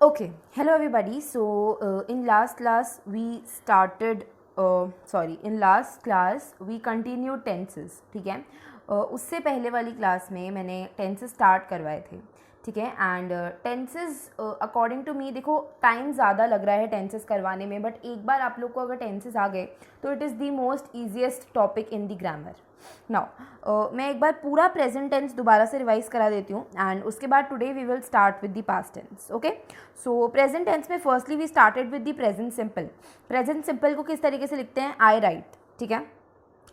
Okay, hello everybody. In last class we started, in last class we continued tenses. ठीक है. उससे पहले वाली क्लास में मैंने टेंसेस स्टार्ट करवाए थे. ठीक है. And tenses according to me, देखो टाइम ज़्यादा लग रहा है टेंसेस करवाने में, बट एक बार आप लोग को अगर टेंसेस आ गए तो it is the most easiest topic in the grammar. Now मैं एक बार पूरा प्रेजेंट टेंस दोबारा से रिवाइज करा देती हूँ एंड उसके बाद today we will start with the past tense. Okay, so present tense में firstly we started with the present simple. Present simple को किस तरीके से लिखते हैं? I write. ठीक है.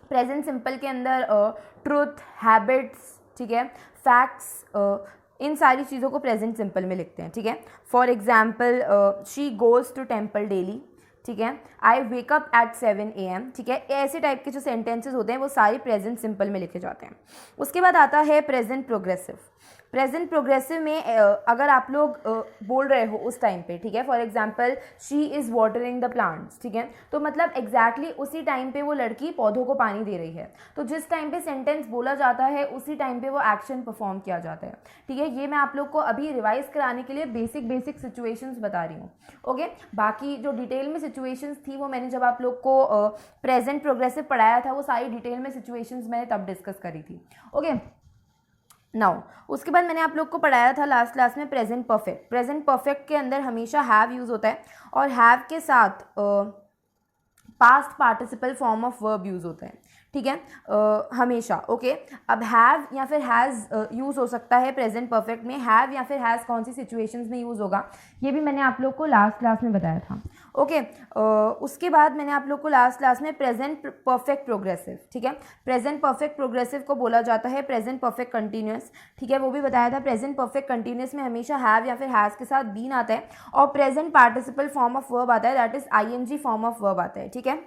प्रेजेंट सिंपल के अंदर ट्रुथ, हैबिट्स, ठीक है, फैक्ट्स, इन सारी चीज़ों को प्रेजेंट सिंपल में लिखते हैं. ठीक है. For example, she goes to temple daily. ठीक है. I wake up at 7 AM. ठीक है. ऐसे टाइप के जो सेंटेंसेस होते हैं वो सारे प्रेजेंट सिंपल में लिखे जाते हैं. उसके बाद आता है प्रेजेंट प्रोग्रेसिव. प्रेजेंट प्रोग्रेसिव में अगर आप लोग बोल रहे हो उस टाइम पे, ठीक है, for example she is watering the plants. ठीक है. तो मतलब एग्जैक्टली उसी टाइम पे वो लड़की पौधों को पानी दे रही है. तो जिस टाइम पे सेंटेंस बोला जाता है उसी टाइम पे वो एक्शन परफॉर्म किया जाता है. ठीक है. ये मैं आप लोग को अभी रिवाइज कराने के लिए बेसिक सिचुएशंस बता रही हूँ. ओके. बाकी जो डिटेल में सिचुएशंस थी वो मैंने जब आप लोग को प्रेजेंट प्रोग्रेसिव पढ़ाया था वो सारी डिटेल में सिचुएशंस मैंने तब डिस्कस करी थी. ओके. नाउ उसके बाद मैंने आप लोग को पढ़ाया था लास्ट क्लास में प्रेजेंट परफेक्ट. प्रेजेंट परफेक्ट के अंदर हमेशा हैव यूज़ होता है और हैव के साथ past participle form of verb use होता है. ठीक है. हमेशा. ओके. अब हैव या फिर हैज़ यूज़ हो सकता है प्रेजेंट परफेक्ट में. हैव या फिर हैज़ कौन सी सिचुएशंस में यूज़ होगा ये भी मैंने आप लोग को लास्ट क्लास में बताया था. ओके. उसके बाद मैंने आप लोग को लास्ट क्लास में प्रेजेंट परफेक्ट प्रोग्रेसिव, ठीक है, प्रेजेंट परफेक्ट प्रोग्रेसिव को बोला जाता है प्रेजेंट परफेक्ट कंटिन्यूस. ठीक है. वो भी बताया था. प्रेजेंट परफेक्ट कंटिन्यूस में हमेशा हैव या फिर हैज़ के साथ बीन आता है और present participle form of verb आता है, that is ING form of verb आता है. ठीक है.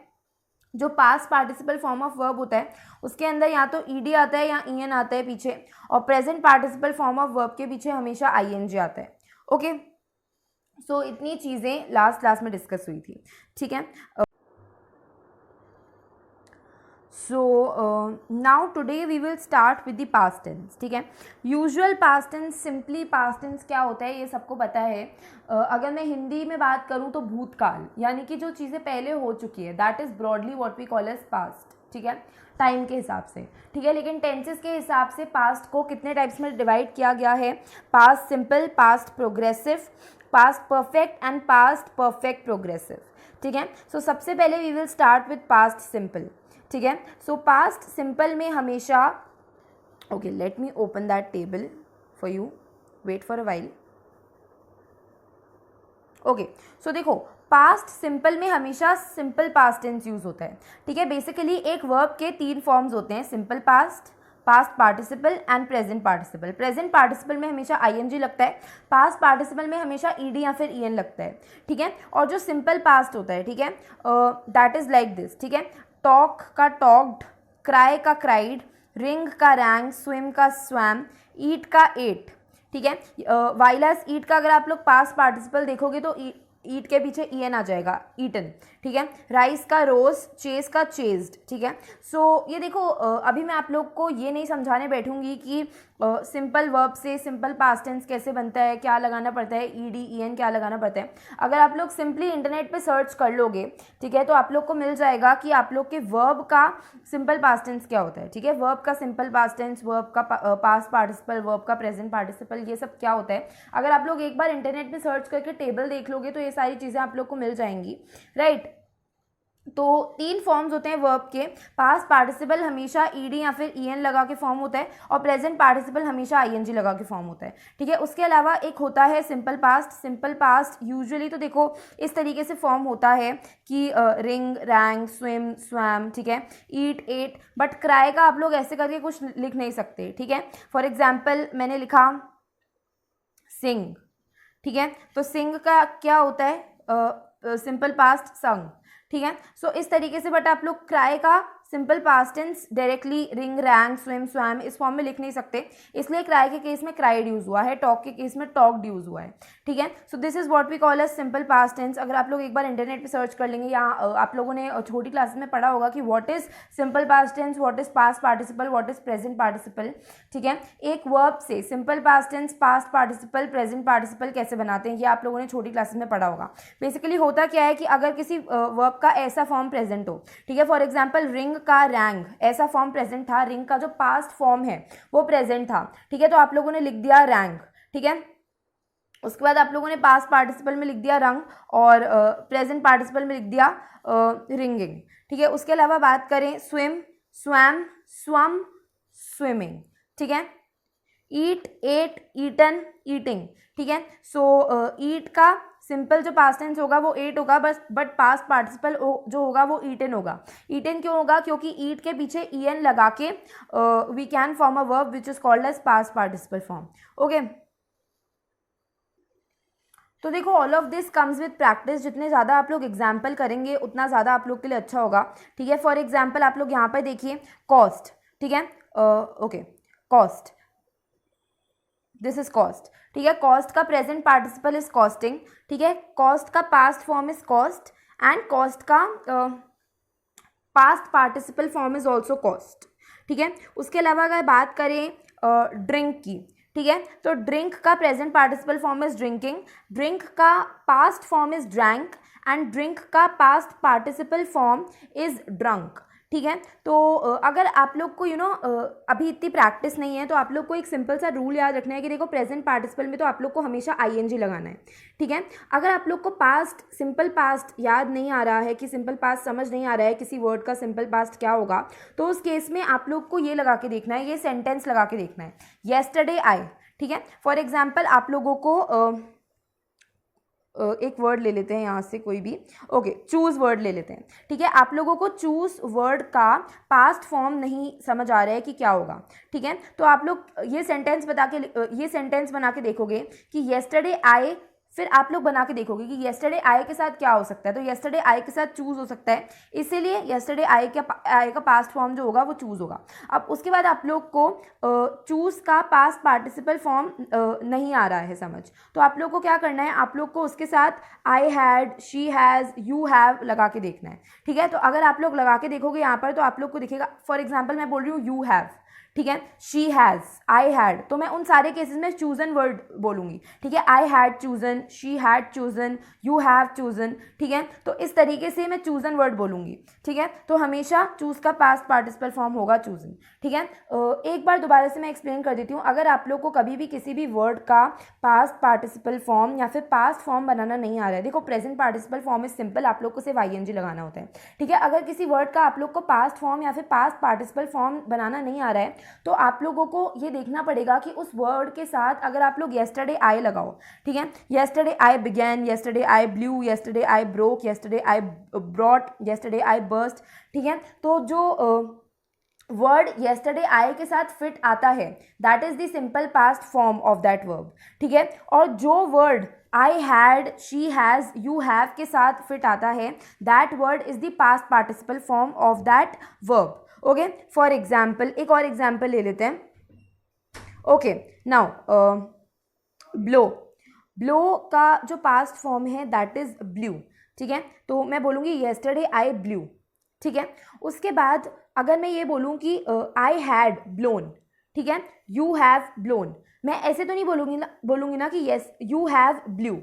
जो past participle form of verb होता है उसके अंदर या तो ईडी आता है या ईएन आता है पीछे, और present participle form of verb के पीछे हमेशा आईएनजी आता है. ओके. सो इतनी चीज़ें लास्ट क्लास में डिस्कस हुई थी. ठीक है. So now today we will start with the past tense. ठीक है. Usual past tense, simply past tense क्या होता है ये सबको पता है. अगर मैं हिंदी में बात करूँ तो भूतकाल, यानी कि जो चीज़ें पहले हो चुकी है, that is broadly what we call as past. ठीक है. टाइम के हिसाब से. ठीक है. लेकिन टेंसेस के हिसाब से पास्ट को कितने टाइप्स में डिवाइड किया गया है? Past simple, past progressive, past perfect and past perfect progressive. ठीक है. सो सबसे पहले we will start with past simple. ठीक है. सो पास्ट सिंपल में हमेशा, okay, let me open that table for you, wait for a while. Okay. So देखो past simple में हमेशा सिंपल पास्ट टेंस यूज होता है. ठीक है. बेसिकली एक वर्ब के 3 फॉर्म्स होते हैं, simple past, past participle and present participle. Present participle में हमेशा आईएनजी लगता है, पास्ट पार्टिसिपल में हमेशा ईडी या फिर ईएन लगता है. ठीक है. और जो सिंपल पास्ट होता है, ठीक है, दैट इज लाइक दिस. ठीक है. टॉक का टॉक्ड, क्राई का क्राइड, रिंग का रैंग, स्विम का स्वैम, ईट का एट. ठीक है. वाइलस ईट का अगर आप लोग पास्ट पार्टिसिपल देखोगे तो ईट के पीछे ईएन आ जाएगा, ईटन. ठीक है. राइस का रोज, चेस का चेस्ड. ठीक है. सो ये देखो अभी मैं आप लोग को ये नहीं समझाने बैठूंगी कि सिंपल वर्ब से सिंपल पास्ट टेंस कैसे बनता है, क्या लगाना पड़ता है, ईडी ईएन क्या लगाना पड़ता है. अगर आप लोग सिंपली इंटरनेट पे सर्च कर लोगे, ठीक है, तो आप लोग को मिल जाएगा कि आप लोग के वर्ब का सिंपल पास्ट टेंस क्या होता है. ठीक है. वर्ब का सिंपल पास्ट टेंस, वर्ब का पास्ट पार्टिसिपल, वर्ब का प्रेजेंट पार्टिसिपल, ये सब क्या होता है. अगर आप लोग एक बार इंटरनेट पे सर्च करके टेबल देख लोगे तो ये सारी चीज़ें आप लोग को मिल जाएंगी. राइट. तो 3 फॉर्म्स होते हैं वर्ब के. पास्ट पार्टिसिपल हमेशा ईडी या फिर ईएन लगा के फॉर्म होता है और प्रेजेंट पार्टिसिपल हमेशा आईएनजी लगा के फॉर्म होता है. ठीक है. उसके अलावा एक होता है simple past. Simple past usually तो देखो इस तरीके से फॉर्म होता है कि रिंग, रैंग, स्विम, स्वैम. ठीक है. ईट, एट. बट क्राई का आप लोग ऐसे करके कुछ लिख नहीं सकते. ठीक है. फॉर एग्जाम्पल मैंने लिखा सिंग. ठीक है. तो सिंग का क्या होता है? सिंपल पास्ट संग. ठीक है. सो इस तरीके से. बट आप लोग क्राई का simple past tense directly ring, rang, swim, swam इस फॉर्म में लिख नहीं सकते, इसलिए क्राई के केस में क्राइड यूज़ हुआ है, टॉक के केस में टॉक्ड यूज़ हुआ है, ठीक है। So this is what we call as simple past tense. अगर आप लोग एक बार इंटरनेट पे सर्च कर लेंगे या आप लोगों ने छोटी क्लासेस में पढ़ा होगा कि what is simple past tense, what is past participle, what is present participle, ठीक है। एक वर्ब से simple past tense, past participle, present participle कैसे बनाते हैं ये आप लोगों ने छोटी क्लासेस में पढ़ा होगा। बेसिकली होता क्या है कि अगर किसी वर्ब का ऐसा फॉर्म प्रेजेंट हो, ठीक है, फॉर एग्जाम्पल रिंग का रैंग ऐसा फॉर्म प्रेजेंट था, रिंग का जो पास्ट फॉर्म है वो प्रेजेंट था, ठीक है, तो आप लोगों ने लिख दिया रैंग, ठीक है। उसके बाद आप लोगों ने पास्ट पार्टिसिपल में लिख दिया रंग और प्रेजेंट पार्टिसिपल में लिख दिया रिंगिंग, ठीक है। उसके अलावा बात करें स्विम, स्वैम, स्वम, स्विमिंग, ठीक है। ईट, एट, ईटन, ईटिंग, ठीक है। सो ईट का सिंपल जो पास्ट टेंस होगा वो एट होगा, बट पास्ट पार्टिसिपल जो होगा वो ईटन होगा। ईटन क्यों होगा? क्योंकि ईट के पीछे ईएन लगा के we can form a verb which is called as past participle form, okay. तो देखो all of this comes with practice, जितने ज़्यादा आप लोग एग्जाम्पल करेंगे उतना ज़्यादा आप लोग के लिए अच्छा होगा, ठीक है। फॉर एग्जाम्पल आप लोग यहाँ पर देखिए कॉस्ट, ठीक है, okay, cost, this is cost, ठीक है। कॉस्ट का प्रेजेंट पार्टिसिपल इज कॉस्टिंग, ठीक है। कॉस्ट का past form is cost and cost का past participle form is also cost, ठीक है। उसके अलावा अगर बात करें ड्रिंक की, ठीक है, तो ड्रिंक का present participle form is drinking, drink का past form is drank and drink का past participle form is drunk, ठीक है। तो अगर आप लोग को अभी इतनी प्रैक्टिस नहीं है तो आप लोग को एक सिंपल सा रूल याद रखना है कि देखो प्रेजेंट पार्टिसिपल में तो आप लोग को हमेशा आईएनजी लगाना है, ठीक है। अगर आप लोग को पास्ट, सिंपल पास्ट याद नहीं आ रहा है कि सिंपल पास्ट समझ नहीं आ रहा है किसी वर्ड का सिंपल पास्ट क्या होगा, तो उस केस में आप लोग को ये लगा के देखना है, ये सेंटेंस लगा के देखना है, येस्टरडे आई, ठीक है। फॉर एग्जाम्पल आप लोगों को एक वर्ड ले लेते हैं यहाँ से कोई भी, ओके, चूज़ वर्ड ले लेते हैं, ठीक है। आप लोगों को चूज़ वर्ड का पास्ट फॉर्म नहीं समझ आ रहा है कि क्या होगा, ठीक है। तो आप लोग ये सेंटेंस बना के देखोगे कि येस्टरडे आई, फिर आप लोग बना के देखोगे कि येस्टरडे आई के साथ क्या हो सकता है, तो येस्टरडे आई के साथ चूज़ हो सकता है, इसीलिए येस्टरडे आई का पास्ट फॉर्म जो होगा वो चूज़ होगा। अब उसके बाद आप लोग को चूज़ का पास्ट पार्टिसिपल फॉर्म नहीं आ रहा है समझ, तो आप लोग को क्या करना है, आप लोग को उसके साथ आई had, she has, you have लगा के देखना है, ठीक है। तो अगर आप लोग लगा के देखोगे यहाँ पर तो आप लोग को दिखेगा, फॉर एग्जाम्पल मैं बोल रही हूँ यू हैव, ठीक है, शी हैज़, आई हैड, तो मैं उन सारे केसेस में चूजन वर्ड बोलूँगी, ठीक है। I had chosen, she had chosen, you have chosen, ठीक है। तो इस तरीके से मैं चूजन वर्ड बोलूँगी, ठीक है। तो हमेशा चूज़ का पास्ट पार्टिसिपल फॉर्म होगा चूजन, ठीक है। एक बार दोबारा से मैं एक्सप्लेन कर देती हूँ, अगर आप लोग को कभी भी किसी भी वर्ड का पास्ट पार्टिसिपल फॉर्म या फिर पास्ट फॉर्म बनाना नहीं आ रहा है, देखो present participle form is simple, आप लोग को सिर्फ आईएनजी लगाना होता है, ठीक है। अगर किसी वर्ड का आप लोग को पास्ट फॉर्म या फिर पास्ट पार्टिसिपल फॉर्म बनाना नहीं आ रहा है तो आप लोगों को ये देखना पड़ेगा कि उस वर्ड के साथ अगर आप लोग येस्टरडे आई लगाओ, ठीक है, yesterday I began, yesterday I blue, yesterday I broke, yesterday I brought, yesterday I burst, ठीक है। तो जो वर्ड येस्टरडे आई के साथ फिट आता है that is the simple past form of that verb, ठीक है। और जो word I had, she has, you have के साथ फिट आता है that word is the past participle form of that verb, okay. For example एक और एग्जाम्पल ले लेते हैं, ओके। नाउ ब्लो, ब्लो का जो पास्ट फॉर्म है दैट इज ब्लू, ठीक है। तो मैं बोलूँगी येस्टरडे आई ब्लू, ठीक है। उसके बाद अगर मैं ये बोलूँ कि आई हैड ब्लोन, ठीक है, यू हैव ब्लोन, मैं ऐसे तो नहीं बोलूँगी ना कि यस यू हैव ब्लू,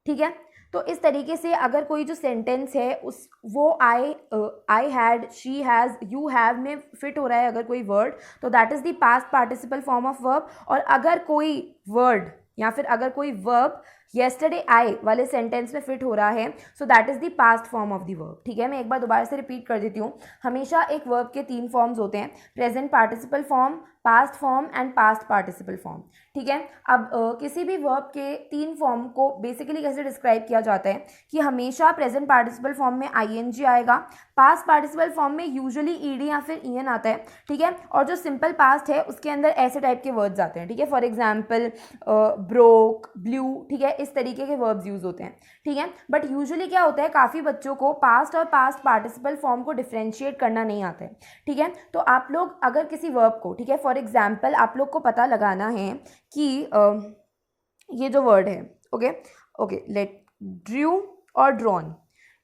ठीक है। तो इस तरीके से अगर कोई जो सेंटेंस है उस वो आई had, she has, you have में फिट हो रहा है अगर कोई वर्ड, तो that is the past participle form of verb. और अगर कोई वर्ड या फिर अगर कोई वर्ब येस्टरडे आई वाले सेंटेंस में फिट हो रहा है so that is the past form of the verb, ठीक है। मैं एक बार दोबारा से रिपीट कर देती हूँ, हमेशा एक वर्ब के 3 फॉर्म्स होते हैं, present participle form, past form and past participle form, ठीक है। अब किसी भी वर्ब के 3 फॉर्म को बेसिकली कैसे डिस्क्राइब किया जाता है कि हमेशा प्रेजेंट पार्टिसिपल फॉर्म में आईएनजी आएगा, पास्ट पार्टिसिपल फॉर्म में यूजुअली ईडी या फिर ईएन आता है, ठीक है। और जो सिंपल पास्ट है उसके अंदर ऐसे टाइप के वर्ड्स आते हैं, ठीक है। फॉर एग्जाम्पल ब्रोक, ब्लू, ठीक है, इस तरीके के वर्ब्स यूज होते हैं, ठीक है। बट यूजुअली क्या होता है, काफ़ी बच्चों को पास्ट और पास्ट पार्टिसिपल फॉर्म को डिफ्रेंशिएट करना नहीं आता है, ठीक है। तो आप लोग अगर किसी वर्ब को, ठीक है, फॉर एग्जाम्पल आप लोग को पता लगाना है कि ये जो वर्ड है, ओके ओके, लेट ड्रू और ड्रॉन,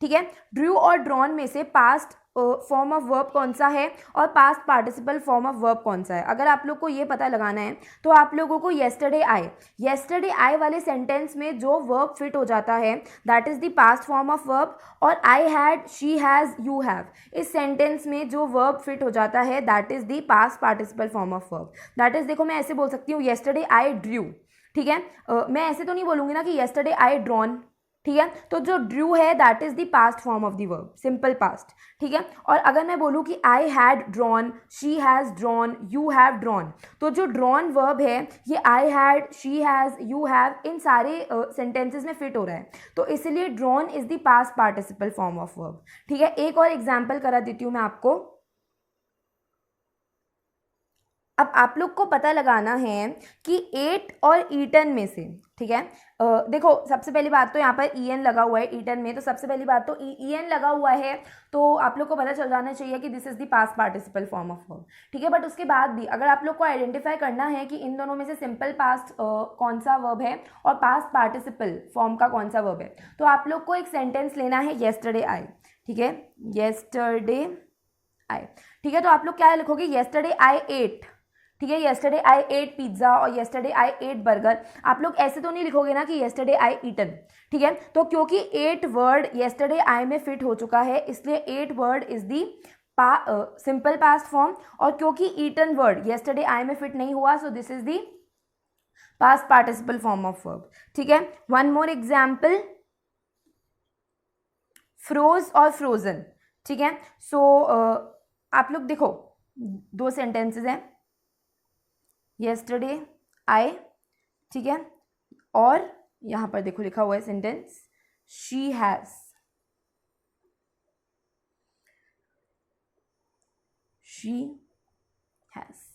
ठीक है। ड्रू और ड्रॉन में से पास्ट फॉर्म ऑफ वर्ब कौन सा है और past participle form of verb कौन सा है, अगर आप लोग को ये पता लगाना है तो आप लोगों को येस्टरडे आए वाले सेंटेंस में जो वर्ब फिट हो जाता है that is the past form of verb, और I had, she has, you have, इस सेंटेंस में जो वर्ब फिट हो जाता है that is the past participle form of verb. That is, देखो मैं ऐसे बोल सकती हूँ येस्टरडे आई ड्रू, ठीक है। मैं ऐसे तो नहीं बोलूँगी ना कि येस्टरडे आई ड्रॉन, ठीक है। तो जो ड्रू है that is the past form of the verb, simple past, ठीक है। और अगर मैं बोलूँ कि I had drawn, she has drawn, you have drawn, तो जो ड्रॉन वर्ब है ये I had, she has, you have, इन सारे सेंटेंसेस में फिट हो रहा है, तो इसलिए drawn is the past participle form of verb, ठीक है। एक और एग्जाम्पल करा देती हूँ मैं आपको। अब आप लोग को पता लगाना है कि एट और ईटन में से, ठीक है, देखो सबसे पहली बात तो यहाँ पर ईएन लगा हुआ है ईटन में, तो सबसे पहली बात तो ईएन लगा हुआ है तो आप लोग को पता चल जाना चाहिए कि this is the past participle form of verb, ठीक है। बट उसके बाद भी अगर आप लोग को आइडेंटिफाई करना है कि इन दोनों में से सिंपल पास्ट कौन सा वर्ब है और पास्ट पार्टिसिपल फॉर्म का कौन सा वर्ब है, तो आप लोग को एक सेंटेंस लेना है येस्टरडे आई, ठीक है, येस्टरडे आई, ठीक है। तो आप लोग क्या लिखोगे, येस्टरडे आई एट, ठीक है, येस्टरडे आई एट पिज्ज़ा और येस्टरडे आई एट बर्गर। आप लोग ऐसे तो नहीं लिखोगे ना कि येस्टरडे आई ईटन, ठीक है। तो क्योंकि 8 वर्ड येस्टरडे आई में फिट हो चुका है इसलिए 8 word is the simple past form, और क्योंकि ईटन वर्ड येस्टरडे आई में फिट नहीं हुआ so this is the past participle form of verb, ठीक है। वन मोर एग्जाम्पल, फ्रोज और फ्रोजन, ठीक है। सो आप लोग देखो 2 सेंटेंसेज हैं, येस्टरडे आई, ठीक है, और यहाँ पर देखो लिखा हुआ है sentence she has, she has,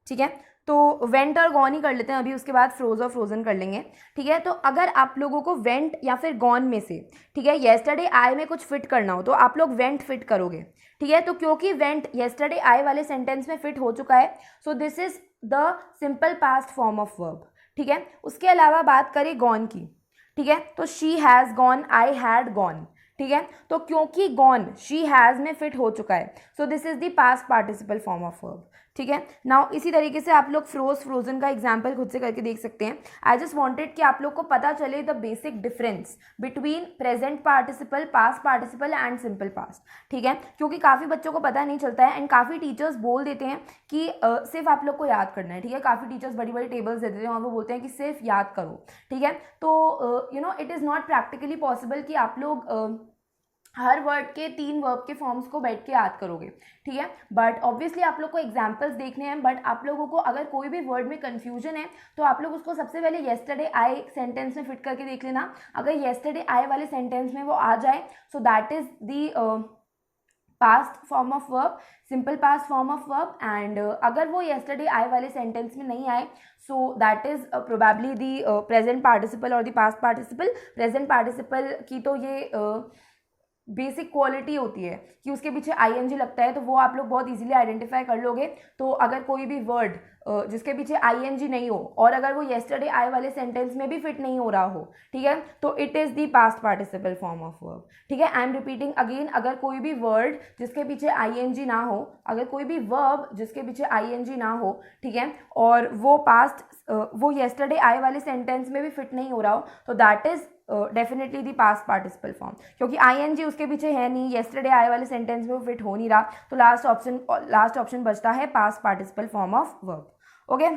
ठीक है। तो वेंट और गॉन ही कर लेते हैं अभी, उसके बाद फ्रोज और फ्रोजन कर लेंगे, ठीक है। तो अगर आप लोगों को वेंट या फिर गॉन में से, ठीक है, येस्टरडे आई में कुछ फिट करना हो तो आप लोग वेंट फिट करोगे, ठीक है। तो क्योंकि वेंट येस्टरडे आई वाले सेंटेंस में फिट हो चुका है so this is the simple past form of verb, ठीक है। उसके अलावा बात करें गॉन की, ठीक है, तो she has gone, I had gone, ठीक है। तो क्योंकि गॉन शी हैज़ में फिट हो चुका है so this is the past participle form of verb, ठीक है। नाउ इसी तरीके से आप लोग फ्रोज फ्रोजन का एग्जाम्पल खुद से करके देख सकते हैं। आई जस्ट वांटेड कि आप लोग को पता चले the basic difference between present participle, past participle and simple past, ठीक है, क्योंकि काफ़ी बच्चों को पता नहीं चलता है एंड काफ़ी टीचर्स बोल देते हैं कि सिर्फ आप लोग को याद करना है, ठीक है। काफ़ी टीचर्स बड़ी बड़ी टेबल्स दे देते हैं और वो बोलते हैं कि सिर्फ याद करो, ठीक है। तो you know it is not practically possible कि आप लोग हर वर्ड के 3 वर्ब के फॉर्म्स को बैठ के याद करोगे, ठीक है। बट ऑब्वियसली आप लोग को एग्जाम्पल्स देखने हैं, बट आप लोगों को अगर कोई भी वर्ड में कन्फ्यूजन है तो आप लोग उसको सबसे पहले येस्टरडे आई सेंटेंस में फिट करके देख लेना। अगर येस्टरडे आई वाले सेंटेंस में वो आ जाए so that is the past form of verb, simple past form of verb, and अगर वो येस्टरडे आई वाले सेंटेंस में नहीं आए so that is probably the present participle और the past participle. Present participle की तो ये बेसिक क्वालिटी होती है कि उसके पीछे आईएनजी लगता है, तो वो आप लोग बहुत इजीली आइडेंटिफाई कर लोगे। तो अगर कोई भी वर्ड जिसके पीछे आईएनजी नहीं हो और अगर वो येस्टरडे आई वाले सेंटेंस में भी फिट नहीं हो रहा हो, ठीक है, तो it is the past participle form of verb, ठीक है। आई एम रिपीटिंग अगेन, अगर कोई भी वर्ड जिसके पीछे आईएनजी ना हो, अगर कोई भी वर्ब जिसके पीछे आईएनजी ना हो, ठीक है, और वो येस्टरडे आई वाले सेंटेंस में भी फिट नहीं हो रहा हो, तो that is definitely the past participle form, क्योंकि आईएनजी उसके पीछे है नहीं, येस्टरडे आई वाले सेंटेंस में वो फिट हो नहीं रहा, तो लास्ट ऑप्शन बचता है past participle form of verb. Okay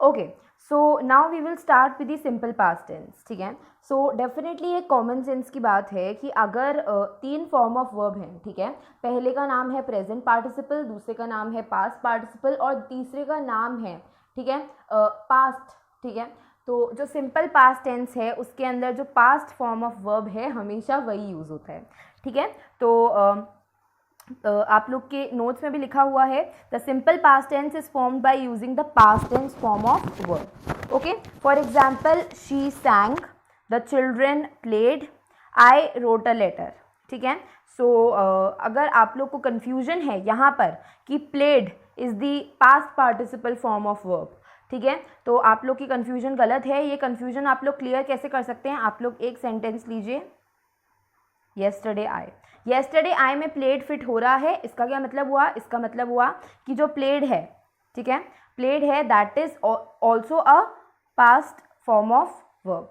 okay, so now we will start with the simple past tense, ठीक है। सो डेफिनेटली एक कॉमन सेंस की बात है कि अगर तीन फॉर्म ऑफ वर्ब हैं, ठीक है, पहले का नाम है प्रेजेंट पार्टिसिपल, दूसरे का नाम है पास्ट पार्टिसिपल और तीसरे का नाम है, ठीक है, पास्ट, ठीक है। तो जो सिंपल पास्ट टेंस है उसके अंदर जो पास्ट फॉर्म ऑफ वर्ब है हमेशा वही यूज़ होता है, ठीक है। तो आप लोग के नोट्स में भी लिखा हुआ है the simple past tense is formed by using the past tense form of verb, okay. For example she sang, the children played, I wrote a letter, ठीक है। सो अगर आप लोग को कन्फ्यूजन है यहाँ पर कि played is the past participle form of verb, ठीक है, तो आप लोग की कन्फ्यूजन गलत है। ये कन्फ्यूजन आप लोग क्लियर कैसे कर सकते हैं, आप लोग एक सेंटेंस लीजिए, येस्टरडे आई, येस्टरडे आई में प्लेड फिट हो रहा है, इसका क्या मतलब हुआ, इसका मतलब हुआ कि जो प्लेड है, ठीक है, प्लेड है that is also a past form of verb,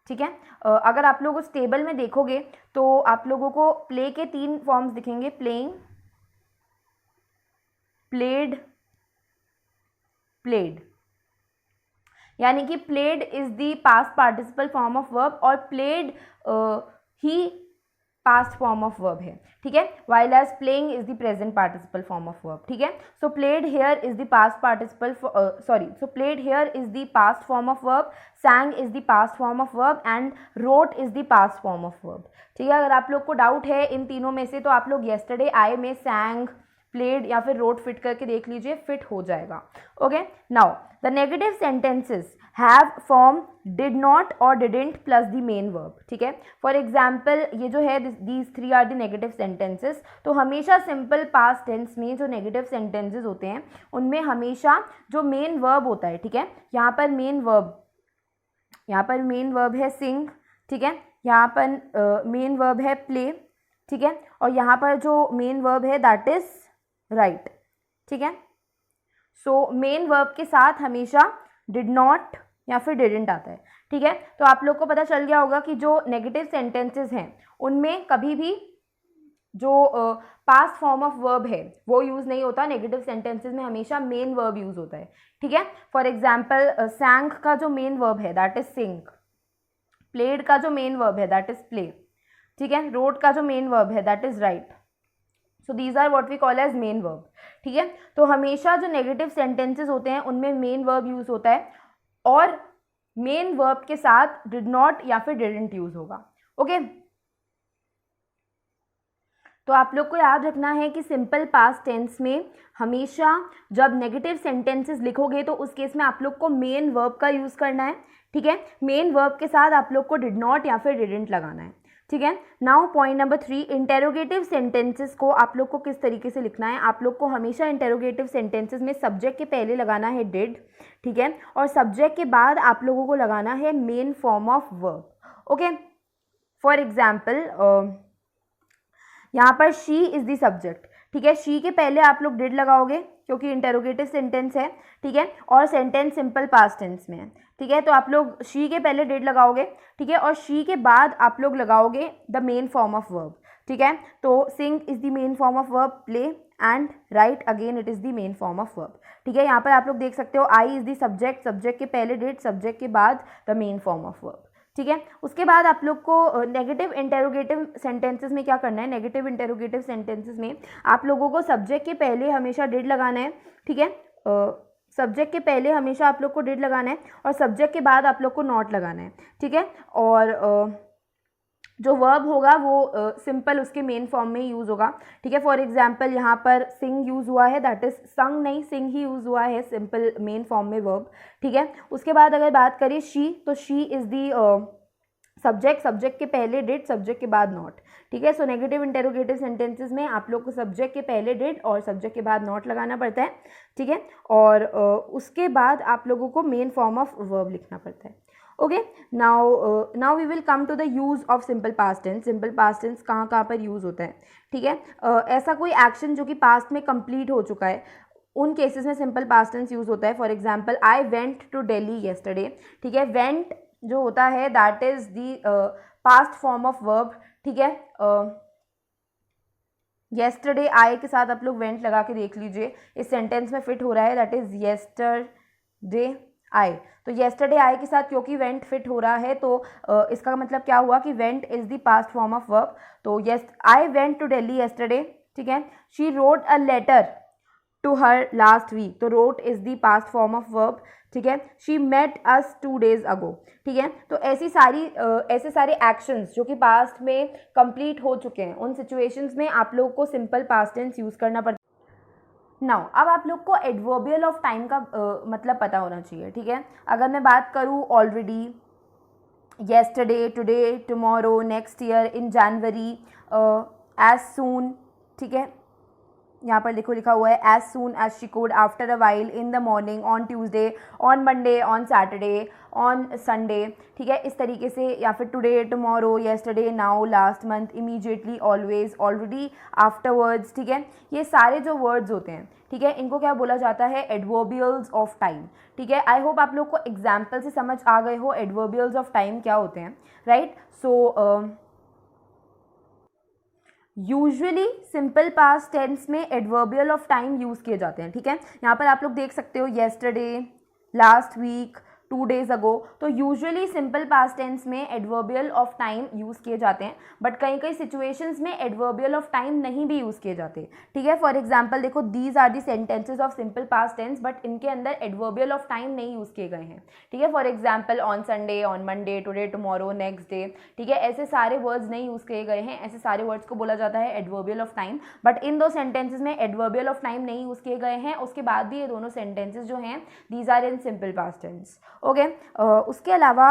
ठीक है। अगर आप लोग उस टेबल में देखोगे तो आप लोगों को प्ले के तीन फॉर्म्स दिखेंगे, प्लेइंग, प्लेड, प्लेड, यानी कि played is the past participle form of verb और प्लेड ही पास्ट फॉर्म ऑफ वर्ब है, ठीक है, while as playing is the present participle form of verb, ठीक है। So played here is the past participle, so played here is the past form of verb, sang is the past form of verb and wrote is the past form of verb, ठीक है। अगर आप लोग को doubt है इन तीनों में से तो आप लोग yesterday आई में sang, प्लेड या फिर रोट फिट करके देख लीजिए, फिट हो जाएगा, okay. Now the negative sentences have form did not और didn't plus the main verb, ठीक है। फॉर एग्जाम्पल ये जो है these three are the negative sentences, तो हमेशा सिंपल पास्ट टेंस में जो नेगेटिव सेंटेंसेस होते हैं उनमें हमेशा जो मेन वर्ब होता है, ठीक है, यहाँ पर मेन वर्ब है सिंग, ठीक है, यहाँ पर मेन वर्ब है प्ले, ठीक है, और यहाँ पर जो मेन वर्ब है दैट इज राइट, ठीक है। सो मेन वर्ब के साथ हमेशा डिड नॉट या फिर डिडंट आता है, ठीक है। तो आप लोग को पता चल गया होगा कि जो नेगेटिव सेंटेंसेस हैं उनमें कभी भी जो पास्ट फॉर्म ऑफ वर्ब है वो यूज़ नहीं होता, नेगेटिव सेंटेंसेस में हमेशा मेन वर्ब यूज़ होता है, ठीक है। फॉर एग्जाम्पल सैंग का जो मेन वर्ब है दैट इज सिंग, प्लेड का जो मेन वर्ब है दैट इज प्ले, ठीक है, रोट का जो मेन वर्ब है that is write. So these are what we call as main verb, ठीक है। तो हमेशा जो नेगेटिव सेंटेंसेस होते हैं उनमें मेन वर्ब यूज होता है और मेन वर्ब के साथ डिड नॉट या फिर डिडंट यूज होगा, ओके। तो आप लोग को याद रखना है कि सिंपल पास्ट टेंस में हमेशा जब नेगेटिव सेंटेंसेस लिखोगे तो उस केस में आप लोग को मेन वर्ब का यूज़ करना है, ठीक है। मेन वर्ब के साथ आप लोग को डिड नॉट या फिर डिडंट लगाना है, ठीक है। Now point number 3, interrogative sentences को आप लोग को किस तरीके से लिखना है। आप लोग को हमेशा इंटेरोगेटिव सेंटेंसेस में सब्जेक्ट के पहले लगाना है डिड, ठीक है, और सब्जेक्ट के बाद आप लोगों को लगाना है main form of verb, okay. For example यहाँ पर शी इज़ द सब्जेक्ट, ठीक है, शी के पहले आप लोग डिड लगाओगे क्योंकि इंटेरोगेटिव सेंटेंस है, ठीक है, और सेंटेंस सिंपल पास्ट टेंस में है, ठीक है। तो आप लोग शी के पहले डिड लगाओगे, ठीक है, और शी के बाद आप लोग लगाओगे the main form of verb, ठीक है। तो sing is the main form of verb, play and write again it is the main form of verb, ठीक है। यहाँ पर आप लोग देख सकते हो I is the subject, subject के पहले डिड, सब्जेक्ट के बाद the main form of verb, ठीक है। उसके बाद आप लोग को नेगेटिव इंटेरोगेटिव सेंटेंसेस में क्या करना है, नेगेटिव इंटेरोगेटिव सेंटेंसेस में आप लोगों को सब्जेक्ट के पहले हमेशा डिड लगाना है, ठीक है, सब्जेक्ट के पहले हमेशा आप लोग को डिड लगाना है और सब्जेक्ट के बाद आप लोग को नॉट लगाना है, ठीक है। और जो वर्ब होगा वो सिंपल उसके मेन फॉर्म में यूज़ होगा, ठीक है। फॉर एग्जांपल यहाँ पर सिंग यूज़ हुआ है, दैट इज़ संग नहीं, सिंग ही यूज़ हुआ है सिंपल मेन फॉर्म में वर्ब, ठीक है। उसके बाद अगर बात करें शी, तो she is the subject, subject के पहले डिड, सब्जेक्ट के बाद नॉट, ठीक है। सो नेगेटिव इंटेरोगेटिव सेंटेंसेस में आप लोग को सब्जेक्ट के पहले डिड और सब्जेक्ट के बाद नॉट लगाना पड़ता है, ठीक है, और उसके बाद आप लोगों को मेन फॉर्म ऑफ वर्ब लिखना पड़ता है, okay. Now we will come to the use of simple past tense. Simple past tense कहाँ कहाँ पर यूज़ होता है, ठीक है। ऐसा कोई एक्शन जो कि पास्ट में कंप्लीट हो चुका है उन केसेस में सिंपल पास्ट टेंस यूज़ होता है। For example I went to Delhi yesterday, ठीक है, वेंट जो होता है that is the past form of verb, ठीक है। येस्टरडे आई के साथ आप लोग वेंट लगा के देख लीजिए, इस सेंटेंस में फिट हो रहा है, दैट इज येस्टरडे आए, तो येस्टरडे आए के साथ क्योंकि वेंट फिट हो रहा है तो इसका मतलब क्या हुआ कि went is the past form of verb. तो yes, I went to Delhi yesterday, ठीक है। She wrote a letter to her last week, तो wrote is the past form of verb, ठीक है। She met us 2 days ago, ठीक है। तो ऐसे सारे एक्शंस जो कि पास्ट में कंप्लीट हो चुके हैं, उन सिचुएशंस में आप लोग को सिंपल पास्ट टेंस यूज़ करना पड़ता है। नाउ अब आप लोग को एडवर्बियल ऑफ टाइम का मतलब पता होना चाहिए, ठीक है। अगर मैं बात करूँ already, yesterday, today, tomorrow, next year, in January, as soon, ठीक है। यहाँ पर देखो लिखा हुआ है as soon as she could, after a while, in the morning, on Tuesday, on Monday, on Saturday, on Sunday, ठीक है। इस तरीके से, या फिर today, tomorrow, yesterday, now, last month, immediately, always, already, afterwards, ठीक है। ये सारे जो वर्ड्स होते हैं, ठीक है, इनको क्या बोला जाता है, एडवर्बियल्स ऑफ टाइम, ठीक है। आई होप आप लोग को एग्जाम्पल से समझ आ गए हो एडवर्बियल्स ऑफ टाइम क्या होते हैं, right. So usually simple past tense में एडवर्बियल ऑफ टाइम यूज़ किए जाते हैं, ठीक है। यहाँ पर आप लोग देख सकते हो येस्टरडे, लास्ट वीक, 2 days अगो, तो यूजुअली सिंपल पास्ट टेंस में एडवर्बियल ऑफ टाइम यूज़ किए जाते हैं, बट कई कई सिचुएशंस में एडवर्बियल ऑफ टाइम नहीं भी यूज़ किए जाते, ठीक है। फॉर एग्जांपल देखो, these are the sentences of simple past tense, but इनके अंदर एडवर्बियल ऑफ टाइम नहीं यूज़ किए गए हैं, ठीक है। For example on Sunday, on Monday, today, tomorrow, next day, ठीक है। ऐसे सारे वर्ड्स नहीं यूज़ किए गए हैं, ऐसे सारे वर्ड्स को बोला जाता है adverbial of time, but in दो सेंटेंसेज में एडवर्बियल ऑफ टाइम नहीं यूज़ किए गए हैं। उसके बाद भी ये दोनों सेंटेंसेज जो हैं, these are in simple past tense, okay. उसके अलावा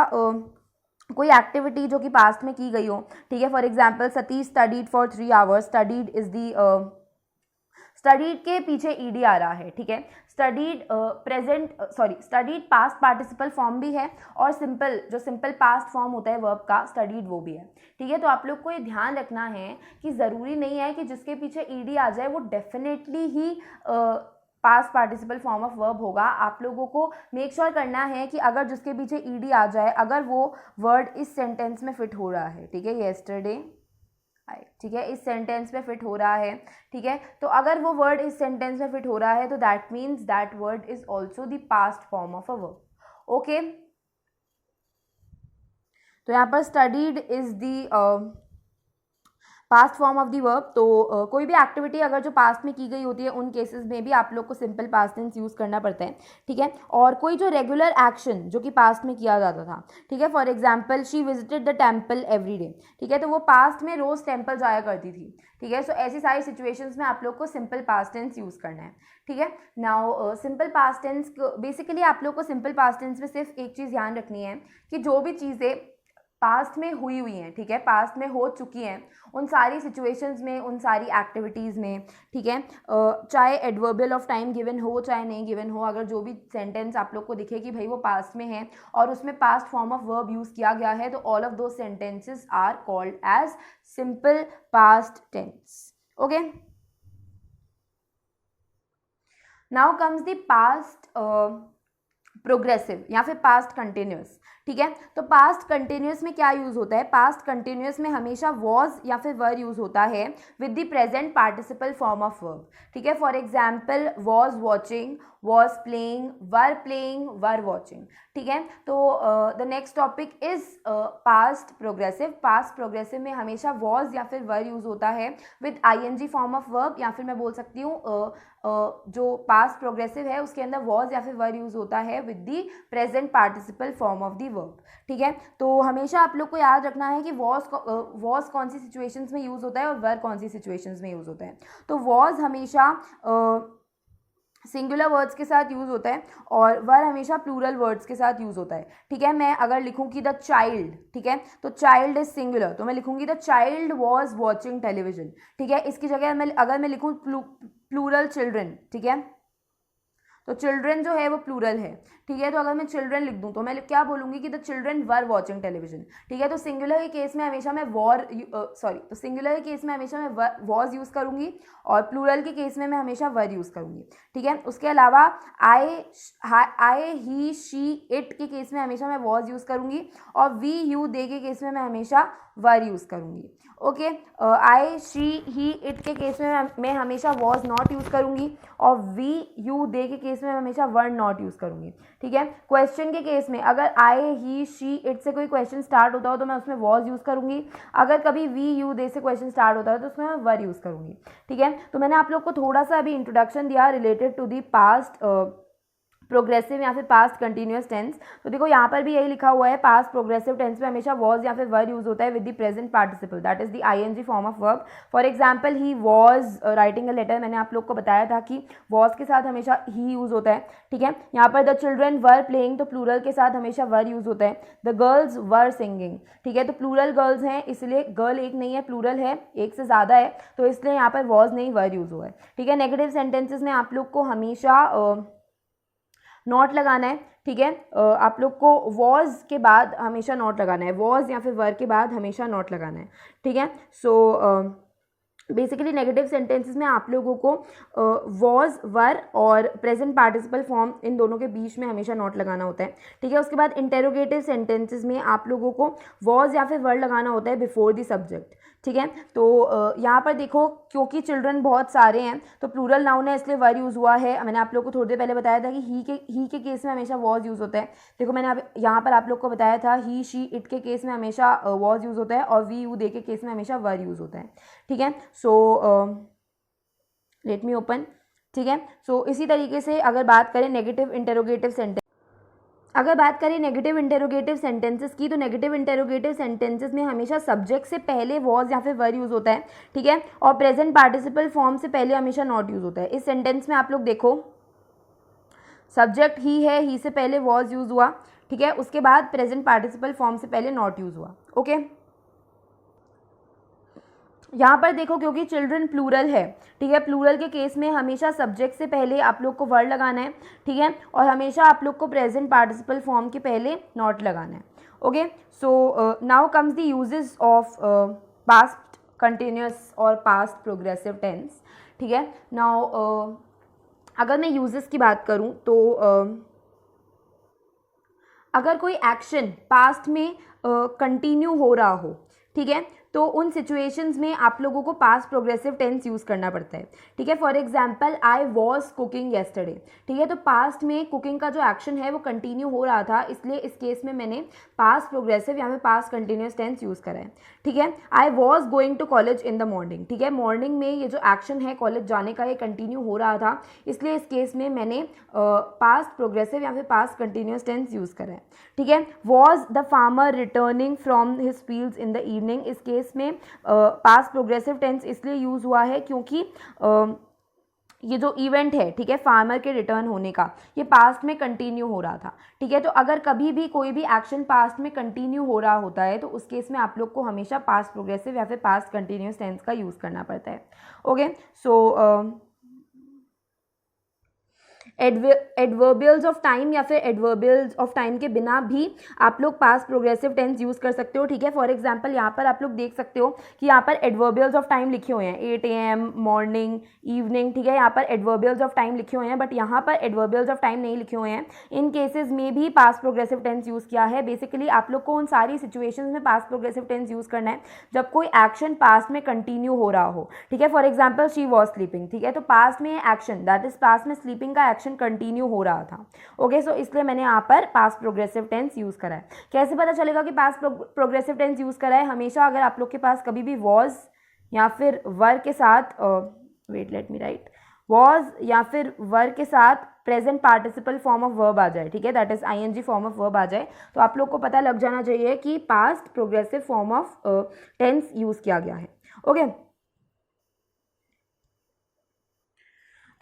कोई एक्टिविटी जो कि पास्ट में की गई हो, ठीक है। For example Satish studied for 3 hours, studied is the, studied के पीछे ईडी आ रहा है, ठीक है। Studied studied past participle form भी है, और जो सिंपल पास्ट फॉर्म होता है वर्ब का, स्टडीड, वो भी है, ठीक है। तो आप लोग को ये ध्यान रखना है कि ज़रूरी नहीं है कि जिसके पीछे ईडी आ जाए वो definitely he past participle form of verb होगा। आप लोगों को मेक श्योर करना है कि अगर जिसके पीछे ईडी आ जाए, अगर वो वर्ड इस सेंटेंस में फिट हो रहा है, ठीक है, येस्टरडे आए, ठीक है, इस सेंटेंस में फिट हो रहा है, ठीक है। तो अगर वो वर्ड इस सेंटेंस में फिट हो रहा है तो that means that word is also the past form of a verb, okay. तो यहाँ पर studied is the past form of the verb. तो कोई भी एक्टिविटी अगर जो पास्ट में की गई होती है, उन केसेस में भी आप लोग को सिंपल पास्ट टेंस यूज़ करना पड़ता है, ठीक है। और कोई जो रेगुलर एक्शन जो कि पास्ट में किया जाता था, ठीक है। For example she visited the temple every day, ठीक है, तो वो पास्ट में रोज़ टेम्पल जाया करती थी, ठीक है। सो ऐसी सारी सिचुएशंस में आप लोग को सिंपल पास्ट टेंस यूज़ करना है, ठीक है। Now simple past tense, basically आप लोग को सिंपल पास्ट टेंस में सिर्फ एक चीज़ ध्यान रखनी है कि जो भी चीज़ें पास्ट में हुई हैं, ठीक है, पास्ट में हो चुकी हैं, उन सारी सिचुएशंस में, उन सारी एक्टिविटीज़ में, ठीक है, चाहे एडवर्बियल ऑफ टाइम गिवन हो चाहे नहीं गिवन हो, अगर जो भी सेंटेंस आप लोग को दिखे कि भाई वो पास्ट में है और उसमें past form of verb use किया गया है, तो all of those sentences are called as simple past tense, okay. Now comes the past progressive या फिर पास्ट कंटिन्यूस, ठीक है। तो पास्ट कंटिन्यूस में क्या यूज़ होता है, पास्ट कंटिन्यूस में हमेशा वॉज या फिर वर यूज़ होता है with the present participle form of verb, ठीक है। For example was watching, was playing, were watching, ठीक है। तो the next topic is past progressive. Past progressive में हमेशा वॉज या फिर वर यूज़ होता है with ING form of verb, या फिर मैं बोल सकती हूँ जो पास्ट प्रोग्रेसिव है उसके अंदर वॉज या फिर वर यूज़ होता है with the present participle form of the verb, ठीक है। तो हमेशा आप लोग को याद रखना है कि वॉज कौन सी सिचुएशंस में यूज़ होता है और वर कौन सी सिचुएशंस में यूज़ होता है। तो वॉज हमेशा सिंगुलर वर्ड्स के साथ यूज़ होता है और वर हमेशा प्लूरल वर्ड्स के साथ यूज़ होता है, ठीक है। मैं अगर लिखूँ कि द चाइल्ड, ठीक है, तो चाइल्ड इज सिंगुलर, तो मैं लिखूँगी the child was watching television, ठीक है। इसकी जगह अगर मैं लिखूँ प्लूरल चिल्ड्रन, ठीक है, तो चिल्ड्रन जो है वो प्लूरल है, ठीक है। तो अगर मैं चिल्ड्रन लिख दूँ तो मैं क्या बोलूँगी कि the children were watching television, ठीक है। तो सिंगुलर के केस में हमेशा मैं तो सिंगुलर के केस में हमेशा मैं वॉज यूज़ करूँगी और प्लूरल के केस में मैं हमेशा वर यूज़ करूँगी, ठीक है। उसके अलावा आई ही शी इट के केस में हमेशा मैं वॉज यूज़ करूँगी और वी यू दे के केस में मैं हमेशा वर यूज़ करूँगी, okay. I she he it के केस में मैं हमेशा वॉज नॉट यूज़ करूँगी और वी यू दे के केस केस में मैं हमेशा वर नॉट यूज़ करूँगी, ठीक है। क्वेश्चन के केस में अगर आई, ही, शी, इट से कोई क्वेश्चन स्टार्ट होता हो तो मैं उसमें वॉज यूज़ करूँगी। अगर कभी वी, यू, दे से क्वेश्चन स्टार्ट होता है तो उसमें मैं वर यूज़ करूँगी, ठीक है। तो मैंने आप लोग को थोड़ा सा अभी इंट्रोडक्शन दिया related to the past progressive या फिर पास्ट कंटिन्यूस टेंस। तो देखो यहाँ पर भी यही लिखा हुआ है, पास्ट प्रोग्रेसिव टेंस में हमेशा वॉज या फिर वर यूज होता है with the present participle, that is the ING form of verb. For example he was writing a letter, मैंने आप लोग को बताया था कि वॉज के साथ हमेशा ही यूज होता है, ठीक है। यहाँ पर द चिल्ड्रन वर प्लेइंग, तो प्लूरल के साथ हमेशा वर यूज होता है। द गर्ल्स वर सिंगिंग, ठीक है, तो प्लूरल गर्ल्स हैं इसलिए गर्ल एक नहीं है, प्लूरल है, एक से ज़्यादा है, तो इसलिए यहाँ पर वॉज नहीं वर यूज हुआ है, ठीक है। नेगेटिव सेंटेंसेस में आप लोग को हमेशा नॉट लगाना है, ठीक है। आप लोग को वॉज के बाद हमेशा नॉट लगाना है, वॉज या फिर वर के बाद हमेशा नॉट लगाना है, ठीक है। सो बेसिकली नेगेटिव सेंटेंसेस में आप लोगों को वॉज, वर और प्रेजेंट पार्टिसिपल फॉर्म इन दोनों के बीच में हमेशा नॉट लगाना होता है, ठीक है। उसके बाद इंटेरोगेटिव सेंटेंसेस में आप लोगों को वॉज या फिर वर लगाना होता है बिफोर द सब्जेक्ट, ठीक है। तो यहाँ पर देखो क्योंकि चिल्ड्रन बहुत सारे हैं तो प्लूरल नाउन है इसलिए वर यूज़ हुआ है। मैंने आप लोग को थोड़ी देर पहले बताया था कि ही के केस में हमेशा वॉज यूज़ होता है। देखो मैंने अब यहाँ पर आप लोग को बताया था ही, शी, इट के केस में हमेशा वॉज यूज़ होता है और वी, यू, दे के केस में हमेशा वर यूज़ होता है, ठीक है। सो लेट मी ओपन, ठीक है। सो इसी तरीके से अगर बात करें नेगेटिव इंटेरोगेटिव सेंटेंस, अगर बात करें नेगेटिव इंटेरोगेटिव सेंटेंसेस की, तो नेगेटिव इंटेरोगेटिव सेंटेंसेस में हमेशा सब्जेक्ट से पहले वॉज या फिर वर यूज़ होता है, ठीक है, और प्रेजेंट पार्टिसिपल फॉर्म से पहले हमेशा नॉट यूज़ होता है। इस सेंटेंस में आप लोग देखो सब्जेक्ट ही है, ही से पहले वॉज यूज़ हुआ, ठीक है, उसके बाद प्रेजेंट पार्टिसिपल फॉर्म से पहले नॉट यूज़ हुआ, ओके। यहाँ पर देखो क्योंकि चिल्ड्रन प्लूरल है, ठीक है, प्लूरल के केस में हमेशा सब्जेक्ट से पहले आप लोग को वर्ड लगाना है, ठीक है, और हमेशा आप लोग को प्रेजेंट पार्टिसिपल फॉर्म के पहले नॉट लगाना है, okay. So now comes the uses of past continuous और पास्ट प्रोग्रेसिव टेंस, ठीक है। नाउ अगर मैं यूजेस की बात करूँ तो अगर कोई एक्शन पास्ट में कंटिन्यू हो रहा हो, ठीक है, तो उन सिचुएशंस में आप लोगों को पास्ट प्रोग्रेसिव टेंस यूज़ करना पड़ता है, ठीक है। For example I was cooking yesterday, ठीक है, तो पास्ट में कुकिंग का जो एक्शन है वो कंटिन्यू हो रहा था, इसलिए इस केस में मैंने पास्ट प्रोग्रेसिव या फिर पास्ट कंटिन्यूस टेंस यूज़ करा है, ठीक है। I was going to college in the morning, ठीक है, मॉर्निंग में ये जो एक्शन है कॉलेज जाने का ये कंटिन्यू हो रहा था, इसलिए इस केस में मैंने पास्ट प्रोग्रेसिव या फिर पास्ट कंटिन्यूस टेंस यूज़ करा है, ठीक है। Was the farmer returning from his fields in the evening, इस केस में पास्ट प्रोग्रेसिव टेंस इसलिए यूज हुआ है क्योंकि ये जो इवेंट है, ठीक है, फार्मर के रिटर्न होने का, ये पास्ट में कंटिन्यू हो रहा था, ठीक है। तो अगर कभी भी कोई भी एक्शन पास्ट में कंटिन्यू हो रहा होता है तो उस केस में आप लोग को हमेशा पास्ट प्रोग्रेसिव या फिर पास्ट कंटिन्यूस टेंस का यूज़ करना पड़ता है, okay. So adverbials of time या फिर एडवर्बियल्स ऑफ टाइम के बिना भी आप लोग पास्ट प्रोग्रेसिव टेंस यूज़ कर सकते हो, ठीक है। फॉर एग्जांपल यहाँ पर आप लोग देख सकते हो कि यहाँ पर एडवर्बियल्स ऑफ टाइम लिखे हुए हैं 8 AM, मॉर्निंग, इवनिंग, ठीक है, यहाँ पर एडवर्बियल्स ऑफ टाइम लिखे हुए हैं, बट यहाँ पर एडवर्बियल्स ऑफ टाइम नहीं लिखे हुए हैं। इन केसेस में भी पास्ट प्रोग्रेसिव टेंस यूज़ किया है। बेसिकली आप लोग को उन सारी सिचुएशंस में पास्ट प्रोग्रेसिव टेंस यूज़ करना है जब कोई एक्शन पास्ट में कंटिन्यू हो रहा हो, ठीक है। For example she was sleeping, ठीक है, तो पास्ट में एक्शन दैट इज पास्ट में स्लीपिंग का एक्शन कंटिन्यू हो रहा था, ओके। सो इसलिए मैंने यहाँ पर पास्ट प्रोग्रेसिव टेंस यूज करा है। कैसे पता चलेगा कि पास्ट प्रोग्रेसिव टेंस यूज करा है? हमेशा अगर आप लोग के पास कभी भी वॉज या फिर वर के साथ wait let me write, was या फिर वर के साथ present participle form of verb आ जाए, ठीक है, that is ING form of verb आ जाए, तो आप लोग को पता लग जाना चाहिए कि past progressive form of tense use किया गया है, ओके।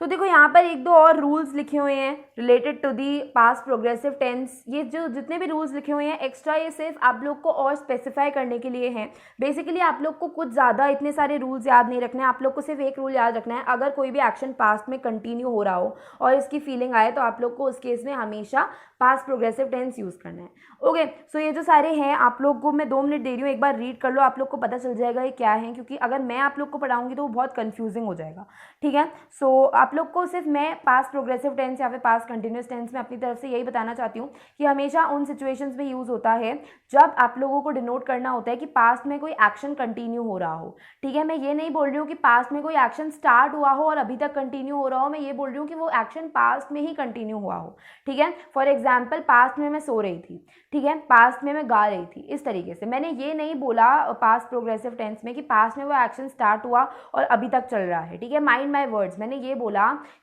तो देखो यहाँ पर एक दो और रूल्स लिखे हुए हैं related to the past progressive tense. ये जो जितने भी रूल्स लिखे हुए हैं एक्स्ट्रा, ये सिर्फ आप लोग को और स्पेसिफाई करने के लिए हैं। बेसिकली आप लोग को कुछ ज़्यादा इतने सारे रूल्स याद नहीं रखना है, आप लोग को सिर्फ एक रूल याद रखना है। अगर कोई भी एक्शन पास्ट में कंटिन्यू हो रहा हो और इसकी फीलिंग आए तो आप लोग को उस केस में हमेशा पास्ट प्रोग्रेसिव टेंस यूज़ करना है, ओके। सो ये जो सारे हैं आप लोग को मैं 2 मिनट दे रही हूँ, एक बार रीड कर लो, आप लोग को पता चल जाएगा ये क्या है, क्योंकि अगर मैं आप लोग को पढ़ाऊंगी तो वो बहुत कन्फ्यूजिंग हो जाएगा, ठीक है। सो आप लोग को सिर्फ मैं पास्ट प्रोग्रेसिव टेंस या फिर पास्ट कंटिन्यूस टेंस में अपनी तरफ से यही बताना चाहती हूँ कि हमेशा उन सिचुएशंस में यूज़ होता है जब आप लोगों को डिनोट करना होता है कि पास्ट में कोई एक्शन कंटिन्यू हो रहा हो, ठीक है। मैं ये नहीं बोल रही हूँ कि पास्ट में कोई एक्शन स्टार्ट हुआ हो और अभी तक कंटिन्यू हो रहा हो, मैं ये बोल रही हूँ कि वो एक्शन पास्ट में ही कंटिन्यू हुआ हो, ठीक है। फॉर एग्जाम्पल पास्ट में मैं सो रही थी, ठीक है, पास्ट में मैं गा रही थी, इस तरीके से। मैंने ये नहीं बोला पास्ट प्रोग्रेसिव टेंस में कि पास्ट में वो एक्शन स्टार्ट हुआ और अभी तक चल रहा है, ठीक है। माइंड माय वर्ड्स, मैंने ये बोला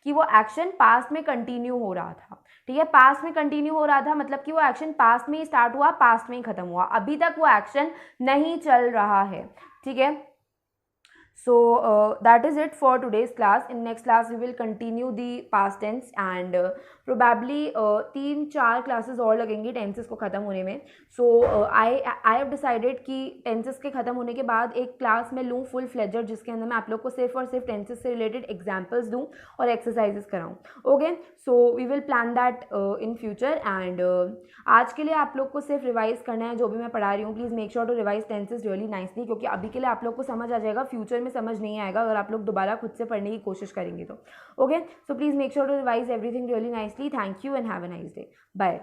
कि वो एक्शन पास्ट में कंटिन्यू हो रहा था, ठीक है। पास्ट में कंटिन्यू हो रहा था मतलब कि वो एक्शन पास्ट में ही स्टार्ट हुआ, पास्ट में ही खत्म हुआ, अभी तक वो एक्शन नहीं चल रहा है, ठीक है। So that is it for today's class. In next class we will continue the past tense and probably 3-4 classes और लगेंगी टेंसेस को ख़त्म होने में। सो आई हैव डिसाइडेड कि टेंसेस के ख़त्म होने के बाद एक क्लास मैं लूँ फुल फ्लेजर, जिसके अंदर मैं आप लोग को सिर्फ और सिर्फ टेंसेस से रिलेटेड एग्जाम्पल्स दूँ और एक्सरसाइजेस कराऊँ। Okay, so we will plan that in future and आज के लिए आप लोग को सिर्फ रिवाइज करना है जो भी मैं पढ़ा रही हूँ। Please make sure to revise tenses really nicely, क्योंकि अभी के लिए आप लोग को समझ आ जाएगा, फ्यूचर में समझ नहीं आएगा अगर आप लोग दोबारा खुद से पढ़ने की कोशिश करेंगे तो। Okay, so please make sure to revise everything really nicely. Thank you and have a nice day. Bye.